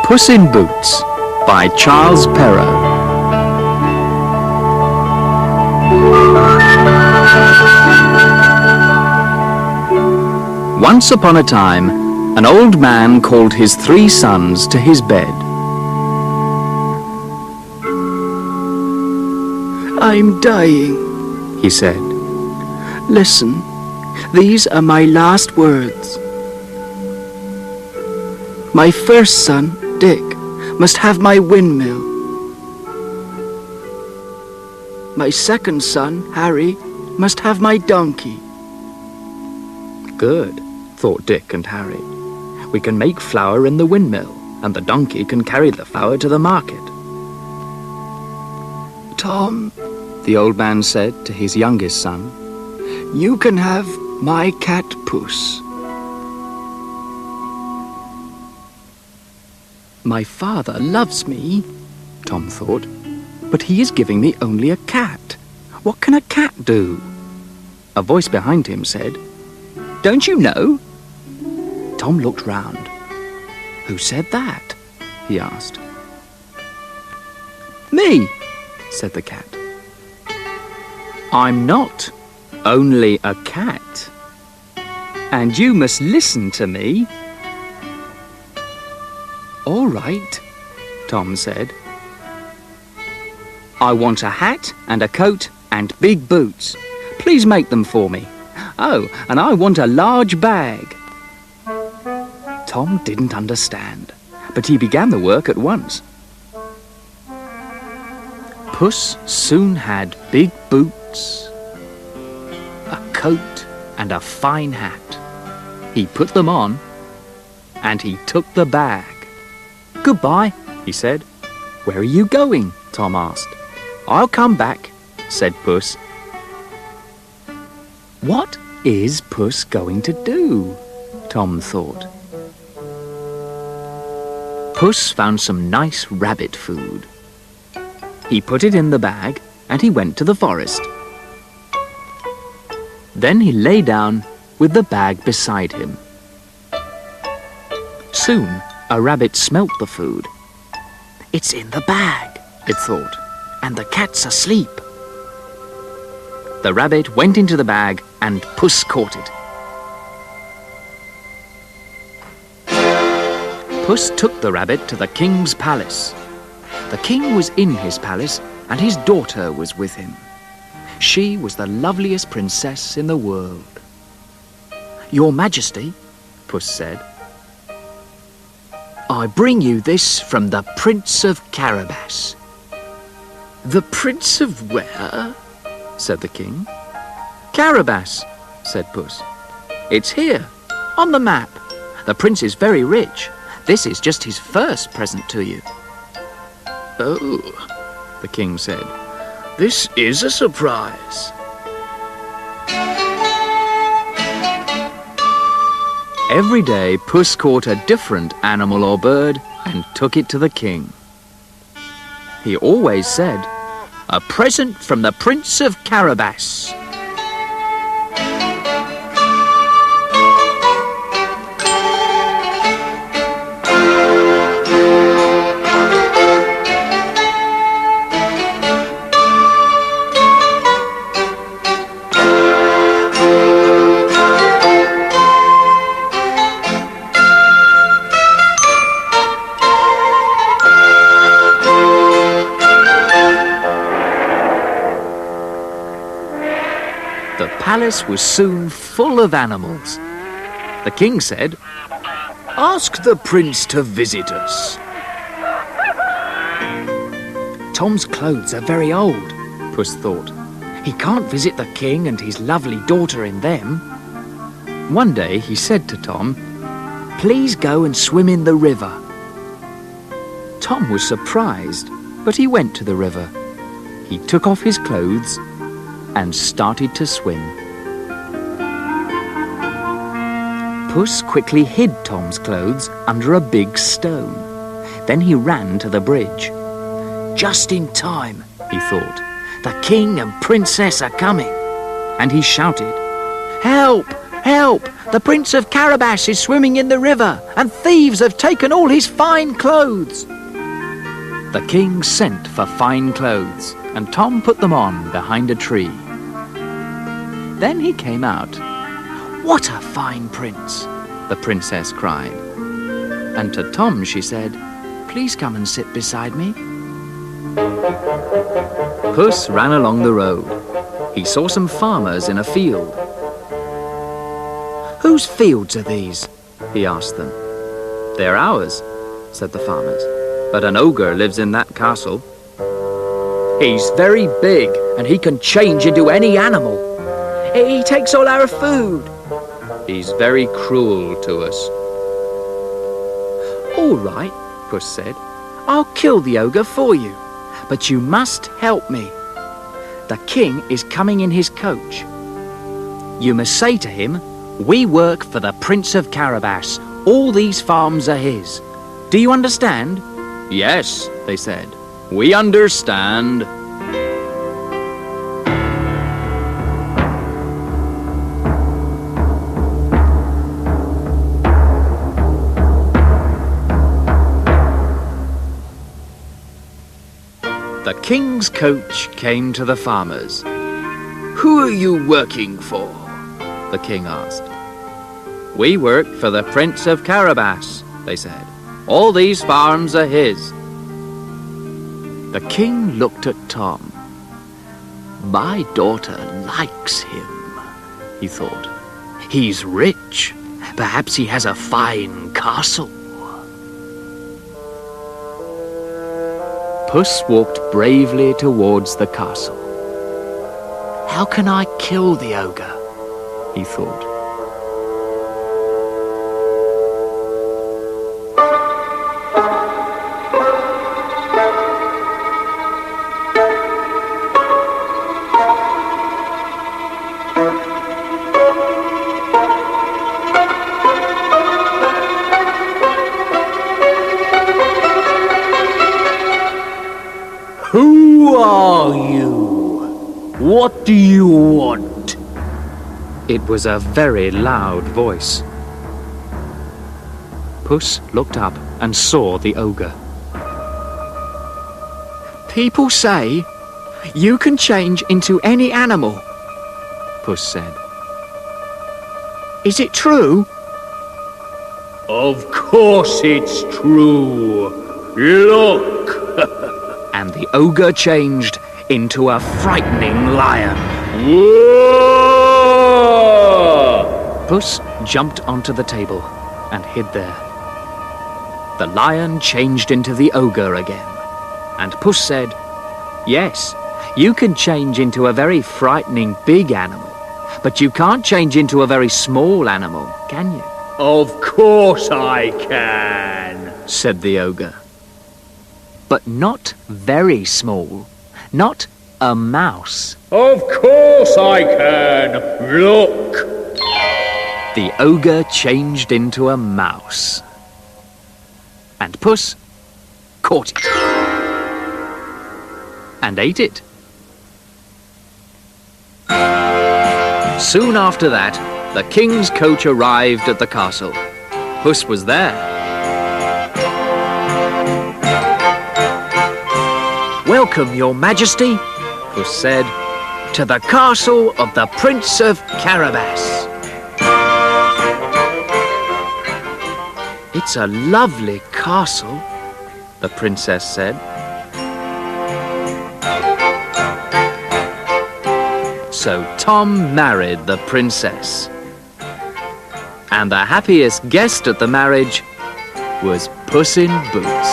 Puss in Boots by Charles Perrault. Once upon a time, an old man called his 3 sons to his bed. "I'm dying," he said. "Listen, these are my last words. My first son, Dick, must have my windmill. My second son, Harry, must have my donkey." Good, thought Dick and Harry. We can make flour in the windmill, and the donkey can carry the flour to the market. "Tom," the old man said to his youngest son, "you can have my cat Puss." My father loves me, Tom thought, but he is giving me only a cat. What can a cat do? A voice behind him said, "Don't you know?" Tom looked round. "Who said that?" he asked. "Me," said the cat. "I'm not only a cat, and you must listen to me." "All right," Tom said. "I want a hat and a coat and big boots. Please make them for me. Oh, and I want a large bag." Tom didn't understand, but he began the work at once. Puss soon had big boots, a coat and a fine hat. He put them on, and he took the bag. "Goodbye," he said. "Where are you going?" Tom asked. "I'll come back," said Puss. What is Puss going to do? Tom thought. Puss found some nice rabbit food. He put it in the bag and he went to the forest. Then he lay down with the bag beside him. Soon a rabbit smelt the food. "It's in the bag," it thought, "and the cat's asleep." The rabbit went into the bag and Puss caught it. Puss took the rabbit to the king's palace. The king was in his palace and his daughter was with him. She was the loveliest princess in the world. "Your Majesty," Puss said, "I bring you this from the Prince of Carabas." "The Prince of where?" said the king. "Carabas," said Puss. "It's here, on the map. The prince is very rich. This is just his first present to you." "Oh," the king said, "this is a surprise." Every day Puss caught a different animal or bird and took it to the king. He always said, "A present from the Prince of Carabas." The palace was soon full of animals. The king said, "Ask the prince to visit us." Tom's clothes are very old, Puss thought. He can't visit the king and his lovely daughter in them. One day he said to Tom, "Please go and swim in the river." Tom was surprised, but he went to the river. He took off his clothes and started to swim. Puss quickly hid Tom's clothes under a big stone. Then he ran to the bridge. "Just in time," he thought. "The king and princess are coming." and he shouted, "Help! Help! The Prince of Carabas is swimming in the river, and thieves have taken all his fine clothes." The king sent for fine clothes, and Tom put them on behind a tree. Then he came out. "What a fine prince!" the princess cried. And to Tom she said, "Please come and sit beside me." Puss ran along the road. He saw some farmers in a field. "Whose fields are these?" he asked them. "They're ours," said the farmers, "but an ogre lives in that castle. He's very big and he can change into any animal. He takes all our food. He's very cruel to us." "All right," Puss said. "I'll kill the ogre for you, but you must help me. The king is coming in his coach. You must say to him, 'We work for the Prince of Carabas. All these farms are his.' Do you understand?" "Yes," they said. "We understand." The king's coach came to the farmers. "Who are you working for?" the king asked. "We work for the Prince of Carabas," they said. "All these farms are his." The king looked at Tom. "My daughter likes him," he thought. "He's rich. Perhaps he has a fine castle." Puss walked bravely towards the castle. "How can I kill the ogre?" he thought. "Who are you? What do you want?" It was a very loud voice. Puss looked up and saw the ogre. "People say you can change into any animal," Puss said. "Is it true?" "Of course it's true. Look!" And the ogre changed into a frightening lion. Whoa! Puss jumped onto the table and hid there. The lion changed into the ogre again, and Puss said, "Yes, you can change into a very frightening big animal, but you can't change into a very small animal, can you?" "Of course I can," said the ogre. "But not very small, not a mouse." "Of course I can. Look!" The ogre changed into a mouse. And Puss caught it and ate it. Soon after that, the king's coach arrived at the castle. Puss was there. "Welcome, your majesty," Puss said, "to the castle of the Prince of Carabas." "It's a lovely castle," the princess said. So Tom married the princess. And the happiest guest at the marriage was Puss in Boots.